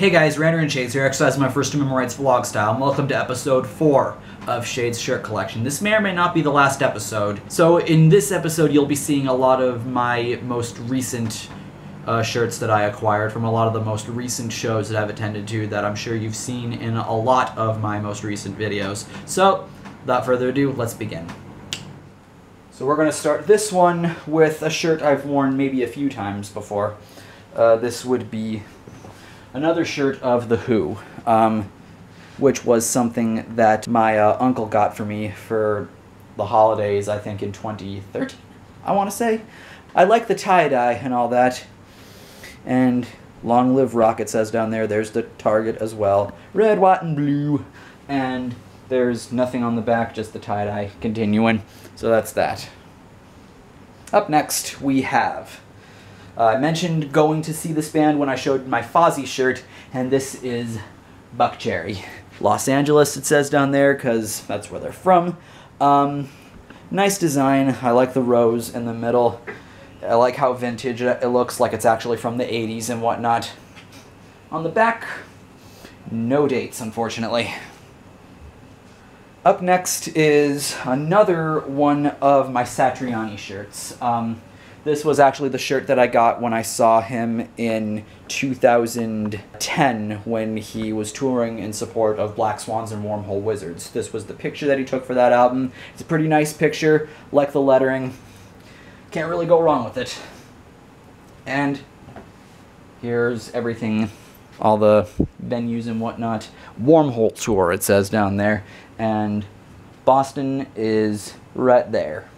Hey guys, RanterInShades here, exercising my first human rights vlog style, and welcome to episode 4 of Shades shirt collection. This may or may not be the last episode. So in this episode you'll be seeing a lot of my most recent shirts that I acquired from a lot of the most recent shows that I've attended to that I'm sure you've seen in a lot of my most recent videos. So, without further ado, let's begin. So we're going to start this one with a shirt I've worn maybe a few times before. This would be another shirt of The Who, which was something that my uncle got for me for the holidays, I think in 2013, I want to say. I like the tie-dye and all that. And long live rock, it says down there. There's the target as well. Red, white, and blue. And there's nothing on the back, just the tie-dye continuing. So that's that. Up next, we have... I mentioned going to see this band when I showed my Fozzy shirt, and this is Buckcherry. Los Angeles, it says down there, because that's where they're from. Nice design. I like the rose in the middle. I like how vintage it looks, like it's actually from the 80s and whatnot. On the back, no dates, unfortunately. Up next is another one of my Satriani shirts. This was actually the shirt that I got when I saw him in 2010 when he was touring in support of Black Swans and Wormhole Wizards. This was the picture that he took for that album. It's a pretty nice picture, like the lettering. Can't really go wrong with it. And here's everything, all the venues and whatnot. Wormhole Tour, it says down there. And Boston is right there.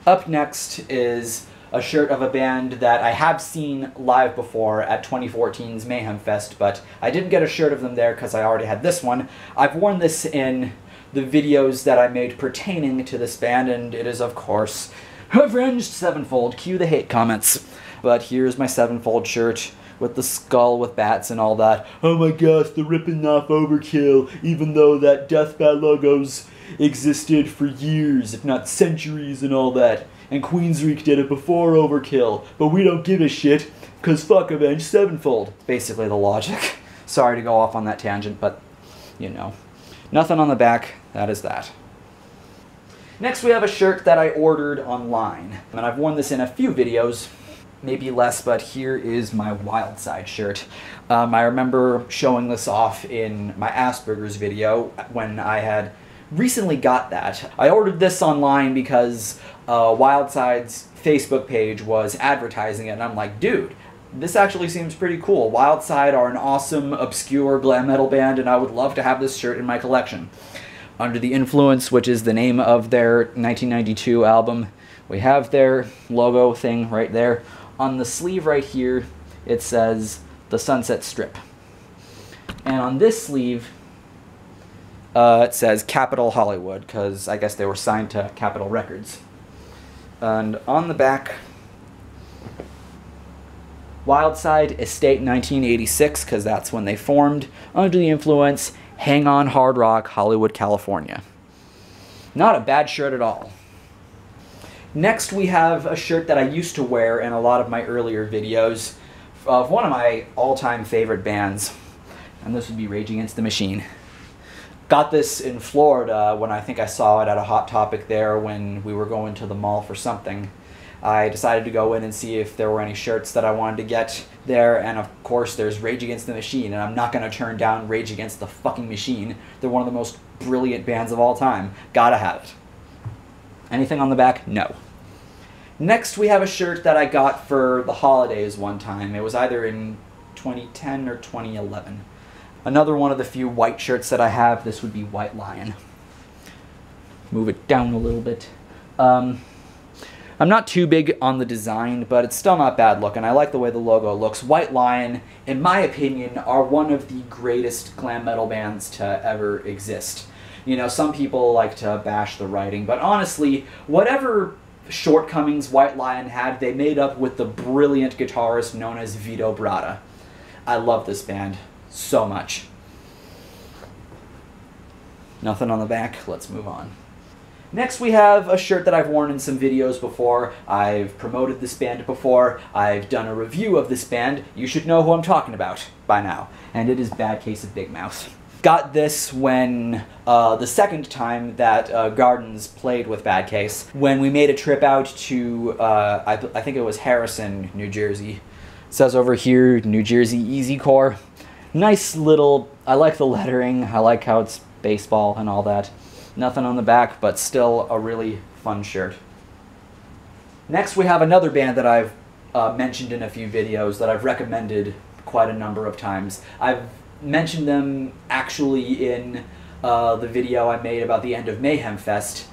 Up next is a shirt of a band that I have seen live before at 2014's Mayhem Fest, but I didn't get a shirt of them there because I already had this one. I've worn this in the videos that I made pertaining to this band, and it is, of course, Avenged Sevenfold. Cue the hate comments. But here's my Sevenfold shirt with the skull with bats and all that. Oh my gosh, they're ripping off Overkill, even though that Deathbat logo's existed for years, if not centuries and all that. And Queensrÿche did it before Overkill, but we don't give a shit, because fuck Avenged Sevenfold. Basically the logic. Sorry to go off on that tangent, but, you know. Nothing on the back, that is that. Next we have a shirt that I ordered online, and I've worn this in a few videos, maybe less, but here is my Wildside shirt. I remember showing this off in my Asperger's video when I had recently got that. I ordered this online because Wildside's Facebook page was advertising it, and I'm like, dude, this actually seems pretty cool. Wildside are an awesome, obscure glam metal band, and I would love to have this shirt in my collection. Under the Influence, which is the name of their 1992 album, we have their logo thing right there. On the sleeve right here, it says the Sunset Strip. And on this sleeve, it says Capitol Hollywood, because I guess they were signed to Capitol Records. And on the back, Wildside Estate 1986, because that's when they formed. Under the Influence, Hang On Hard Rock, Hollywood, California. Not a bad shirt at all. Next we have a shirt that I used to wear in a lot of my earlier videos of one of my all-time favorite bands, and this would be Rage Against the Machine. Got this in Florida when I think I saw it at a Hot Topic there when we were going to the mall for something. I decided to go in and see if there were any shirts that I wanted to get there, and of course there's Rage Against the Machine, and I'm not going to turn down Rage Against the fucking Machine. They're one of the most brilliant bands of all time. Gotta have it. Anything on the back? No. Next we have a shirt that I got for the holidays one time. It was either in 2010 or 2011. Another one of the few white shirts that I have, this would be White Lion. Move it down a little bit. I'm not too big on the design, but it's still not bad looking. I like the way the logo looks. White Lion, in my opinion, are one of the greatest glam metal bands to ever exist. You know, some people like to bash the writing, but honestly, whatever shortcomings White Lion had, they made up with the brilliant guitarist known as Vito Bratta. I love this band so much. Nothing on the back, let's move on. Next we have a shirt that I've worn in some videos before. I've promoted this band before. I've done a review of this band. You should know who I'm talking about by now. And it is Bad Case of Big Mouth. Got this when the second time that Gardens played with Bad Case, when we made a trip out to, I think it was Harrison, New Jersey. It says over here, New Jersey Easy Core. Nice little, I like the lettering, I like how it's baseball and all that. Nothing on the back, but still a really fun shirt. Next we have another band that I've mentioned in a few videos that I've recommended quite a number of times. I've mentioned them actually in the video I made about the end of Mayhem Fest,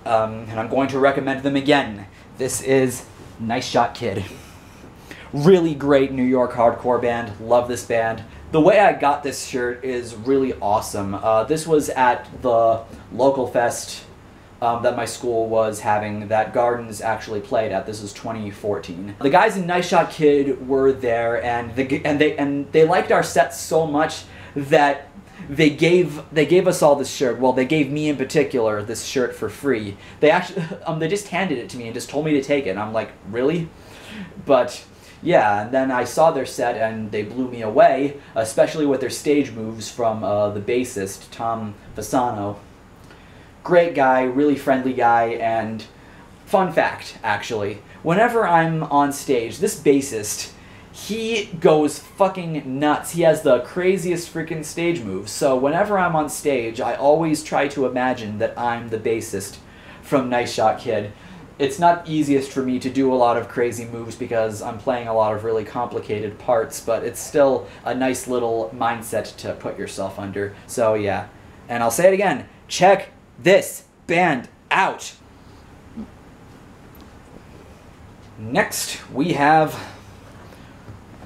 and I'm going to recommend them again. This is Nice Shot Kid. Really great New York hardcore band. Love this band. The way I got this shirt is really awesome. This was at the local fest that my school was having that Gardens actually played at. This was 2014. The guys in Nice Shot Kid were there, and they liked our set so much that they gave us all this shirt. Well, they gave me in particular this shirt for free. They actually they just handed it to me and just told me to take it. And I'm like, really? But yeah, and then I saw their set and they blew me away, especially with their stage moves from the bassist, Tom Fasano. Great guy, really friendly guy, and fun fact, actually, whenever I'm on stage, this bassist, he goes fucking nuts. He has the craziest freaking stage moves, so whenever I'm on stage, I always try to imagine that I'm the bassist from Nice Shot Kid. It's not easiest for me to do a lot of crazy moves because I'm playing a lot of really complicated parts, but it's still a nice little mindset to put yourself under. So yeah, and I'll say it again, check this band out. Next we have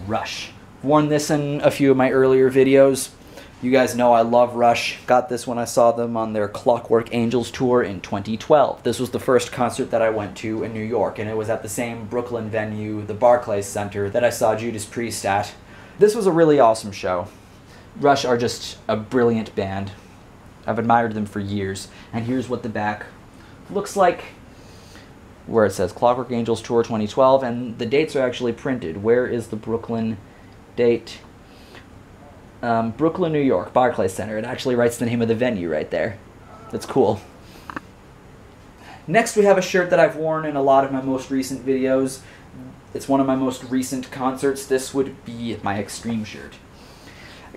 Rush. Worn this in a few of my earlier videos. You guys know I love Rush. Got this when I saw them on their Clockwork Angels tour in 2012. This was the first concert that I went to in New York, and it was at the same Brooklyn venue, the Barclays Center, that I saw Judas Priest at. This was a really awesome show. Rush are just a brilliant band. I've admired them for years. And here's what the back looks like, where it says Clockwork Angels Tour 2012, and the dates are actually printed. Where is the Brooklyn date? Brooklyn, New York, Barclays Center. It actually writes the name of the venue right there. That's cool. Next we have a shirt that I've worn in a lot of my most recent videos. It's one of my most recent concerts. This would be my Extreme shirt.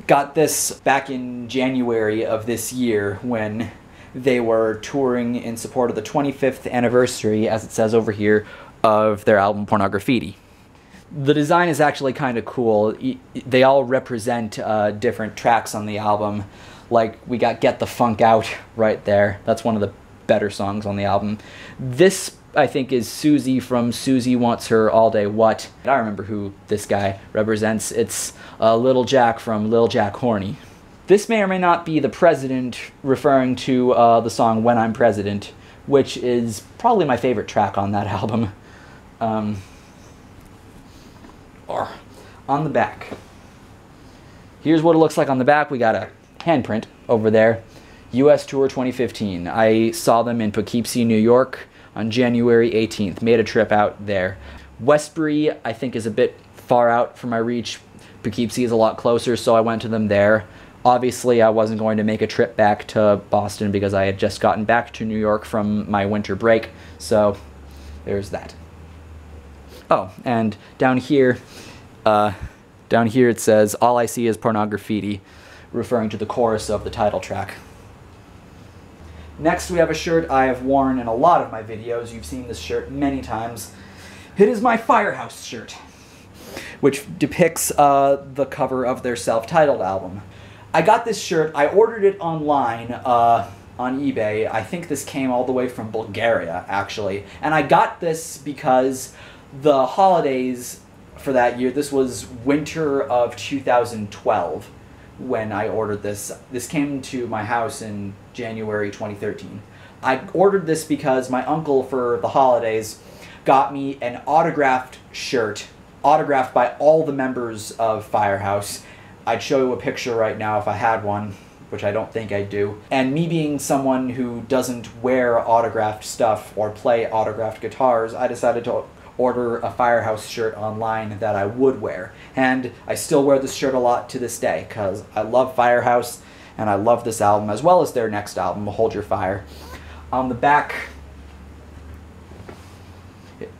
Got this back in January of this year when they were touring in support of the 25th anniversary, as it says over here, of their album Pornography. The design is actually kind of cool. They all represent different tracks on the album. Like, we got Get the Funk Out right there. That's one of the better songs on the album. This, I think, is Susie from Susie Wants Her All Day What. I remember who this guy represents. It's Lil Jack from Lil Jack Horny. This may or may not be the President referring to the song When I'm President, which is probably my favorite track on that album. Or on the back. Here's what it looks like on the back. We got a handprint over there. US Tour 2015. I saw them in Poughkeepsie, New York on January 18th. Made a trip out there. Westbury, I think, is a bit far out for my reach. Poughkeepsie is a lot closer, so I went to them there. Obviously, I wasn't going to make a trip back to Boston because I had just gotten back to New York from my winter break, so there's that. Oh, and down here it says, All I See Is Pornography, referring to the chorus of the title track. Next, we have a shirt I have worn in a lot of my videos. You've seen this shirt many times. It is my Firehouse shirt, which depicts the cover of their self-titled album. I got this shirt, I ordered it online on eBay. I think this came all the way from Bulgaria, actually. And I got this because the holidays for that year, this was winter of 2012 when I ordered this. This came to my house in January 2013. I ordered this because my uncle for the holidays got me an autographed shirt, autographed by all the members of Firehouse. I'd show you a picture right now if I had one, which I don't think I do. And me being someone who doesn't wear autographed stuff or play autographed guitars, I decided to order a Firehouse shirt online that I would wear. And I still wear this shirt a lot to this day, because I love Firehouse, and I love this album, as well as their next album, Hold Your Fire. On the back,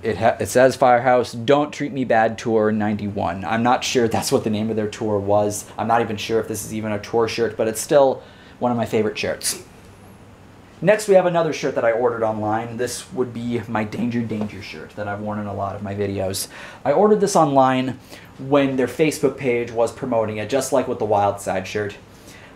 it says Firehouse, Don't Treat Me Bad Tour 91. I'm not sure that's what the name of their tour was. I'm not even sure if this is even a tour shirt, but it's still one of my favorite shirts. Next, we have another shirt that I ordered online. This would be my Danger Danger shirt that I've worn in a lot of my videos. I ordered this online when their Facebook page was promoting it, just like with the Wildside shirt.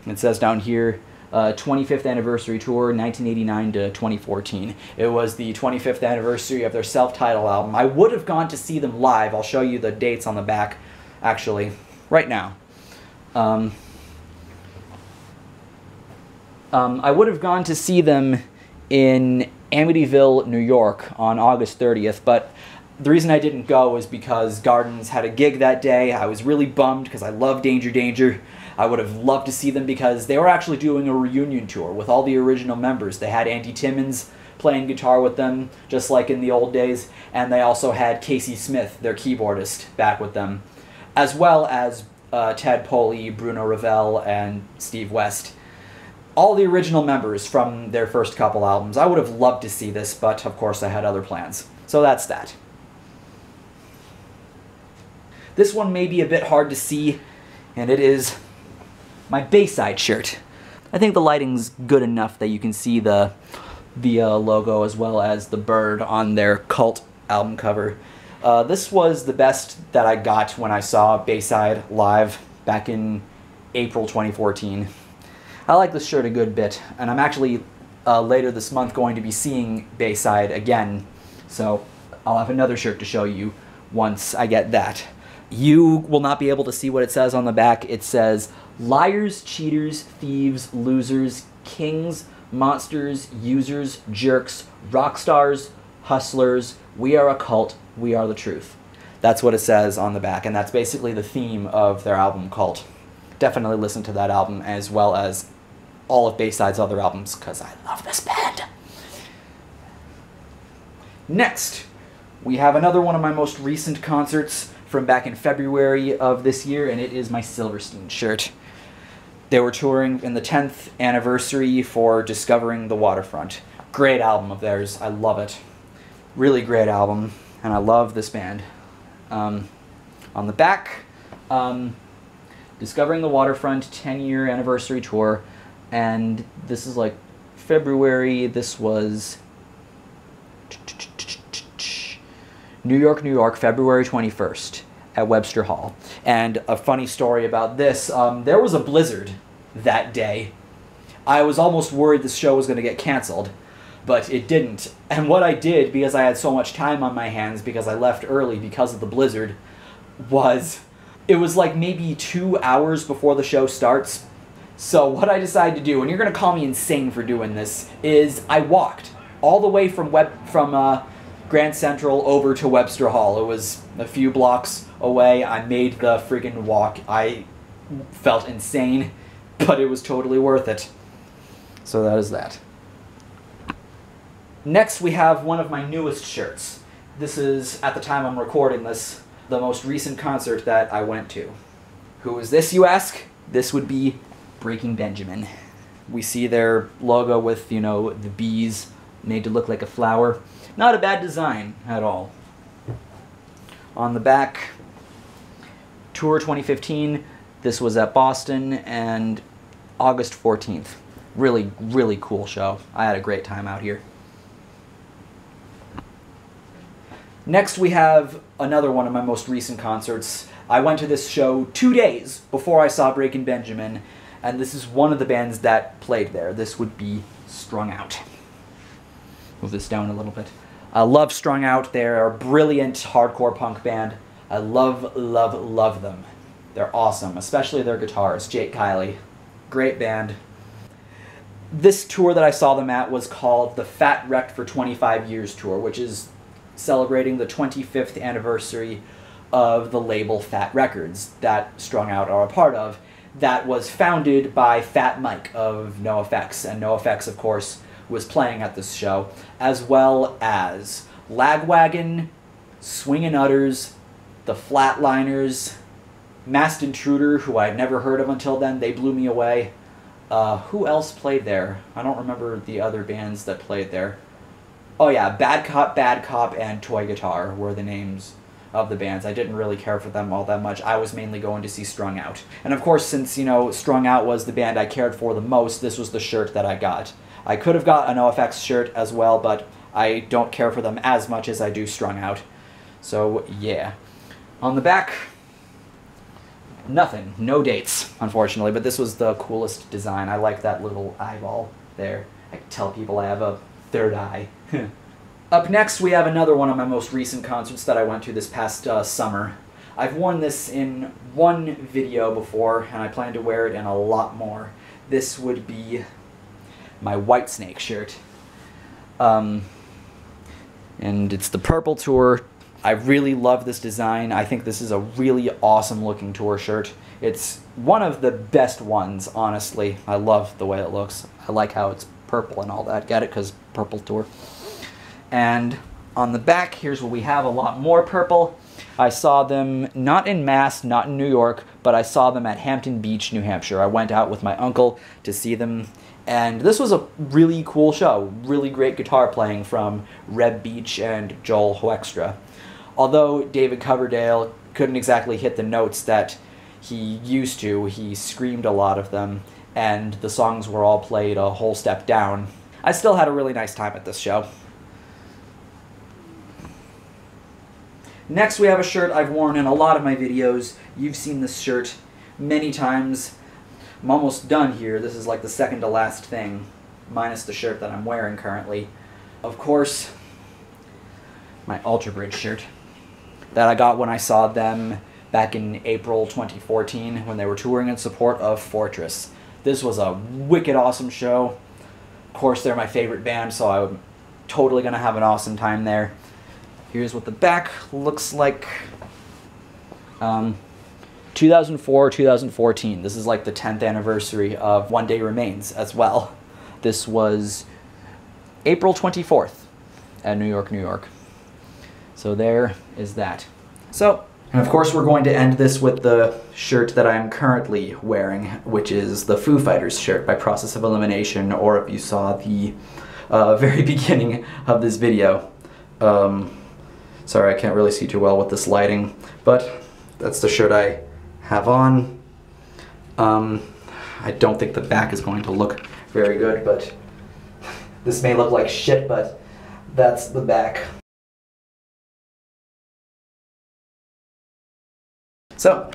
And it says down here, 25th anniversary tour, 1989 to 2014. It was the 25th anniversary of their self-titled album. I would have gone to see them live. I'll show you the dates on the back, actually, right now. I would have gone to see them in Amityville, New York on August 30th, but the reason I didn't go is because Gardens had a gig that day. I was really bummed because I love Danger Danger. I would have loved to see them because they were actually doing a reunion tour with all the original members. They had Andy Timmons playing guitar with them, just like in the old days, and they also had Casey Smith, their keyboardist, back with them, as well as Ted Poley, Bruno Ravel, and Steve West. All the original members from their first couple albums. I would have loved to see this, but of course I had other plans. So that's that. This one may be a bit hard to see, and it is my Bayside shirt. I think the lighting's good enough that you can see the logo as well as the bird on their Cult album cover. This was the best that I got when I saw Bayside live back in April 2014. I like this shirt a good bit, and I'm actually later this month going to be seeing Bayside again, so I'll have another shirt to show you once I get that. You will not be able to see what it says on the back. It says, liars, cheaters, thieves, losers, kings, monsters, users, jerks, rock stars, hustlers, we are a cult, we are the truth. That's what it says on the back, and that's basically the theme of their album Cult. Definitely listen to that album as well as all of Bayside's other albums, because I love this band. Next, we have another one of my most recent concerts from back in February of this year, and it is my Silverstein shirt. They were touring in the 10th anniversary for Discovering the Waterfront. Great album of theirs. I love it. Really great album, and I love this band. On the back, Discovering the Waterfront 10-year anniversary tour, and this is like February. This was New York, New York, February 21st at Webster Hall. And a funny story about this, there was a blizzard that day. I was almost worried this show was going to get canceled, but it didn't. And what I did, because I had so much time on my hands because I left early because of the blizzard, was it was like maybe 2 hours before the show starts. So what I decided to do, and you're going to call me insane for doing this, is I walked all the way from Grand Central over to Webster Hall. It was a few blocks away. I made the friggin' walk. I felt insane, but it was totally worth it. So that is that. Next, we have one of my newest shirts. This is, at the time I'm recording this, the most recent concert that I went to. Who is this, you ask? This would be Breaking Benjamin. We see their logo with, you know, the bees made to look like a flower. Not a bad design at all. On the back, Tour 2015. This was at Boston, and August 14th. Really, really cool show. I had a great time out here. Next, we have another one of my most recent concerts. I went to this show 2 days before I saw Breaking Benjamin, and this is one of the bands that played there. This would be Strung Out. Move this down a little bit. I love Strung Out. They're a brilliant hardcore punk band. I love, love, love them. They're awesome, especially their guitarist, Jake Kiley. Great band. This tour that I saw them at was called the Fat Wrecked for 25 Years Tour, which is celebrating the 25th anniversary of the label Fat Records that Strung Out are a part of. that was founded by Fat Mike of NoFX. And NoFX, of course, was playing at this show, as well as Lagwagon, Swingin' Utters, the Flatliners, Masked Intruder, who I'd never heard of until then. They blew me away. Who else played there? I don't remember the other bands that played there. Oh yeah, Bad Cop, and Toy Guitar were the names of the bands. I didn't really care for them all that much. I was mainly going to see Strung Out. And of course, since, you know, Strung Out was the band I cared for the most, this was the shirt that I got. I could have got an NoFX shirt as well, but I don't care for them as much as I do Strung Out. So, yeah. On the back, nothing. No dates, unfortunately, but this was the coolest design. I like that little eyeball there. I can tell people I have a third eye. Up next, we have another one of my most recent concerts that I went to this past summer. I've worn this in one video before, and I plan to wear it in a lot more. This would be my Whitesnake shirt. And it's the Purple Tour. I really love this design. I think this is a really awesome looking tour shirt. It's one of the best ones, honestly. I love the way it looks. I like how it's purple and all that. Get it? Because Purple Tour. And on the back, here's what we have, a lot more purple. I saw them not in Mass, not in New York, but I saw them at Hampton Beach, New Hampshire. I went out with my uncle to see them, and this was a really cool show. Really great guitar playing from Reb Beach and Joel Hoekstra. Although David Coverdale couldn't exactly hit the notes that he used to, he screamed a lot of them, and the songs were all played a whole step down. I still had a really nice time at this show. Next, we have a shirt I've worn in a lot of my videos. You've seen this shirt many times. I'm almost done here. This is like the second to last thing, minus the shirt that I'm wearing currently. Of course, my Ultra Bridge shirt that I got when I saw them back in April 2014 when they were touring in support of Fortress. This was a wicked awesome show. Of course, they're my favorite band, so I'm totally going to have an awesome time there. Here's what the back looks like. 2004, 2014. This is like the 10th anniversary of One Day Remains as well. This was April 24th at New York, New York. So there is that. So, and of course we're going to end this with the shirt that I'm currently wearing, which is the Foo Fighters shirt by Process of Elimination, or if you saw the very beginning of this video. Sorry, I can't really see too well with this lighting, but that's the shirt I have on. I don't think the back is going to look very good, but this may look like shit, but that's the back. So,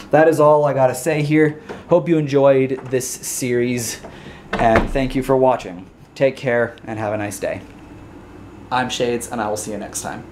that is all I gotta say here. Hope you enjoyed this series, and thank you for watching. Take care, and have a nice day. I'm Shades, and I will see you next time.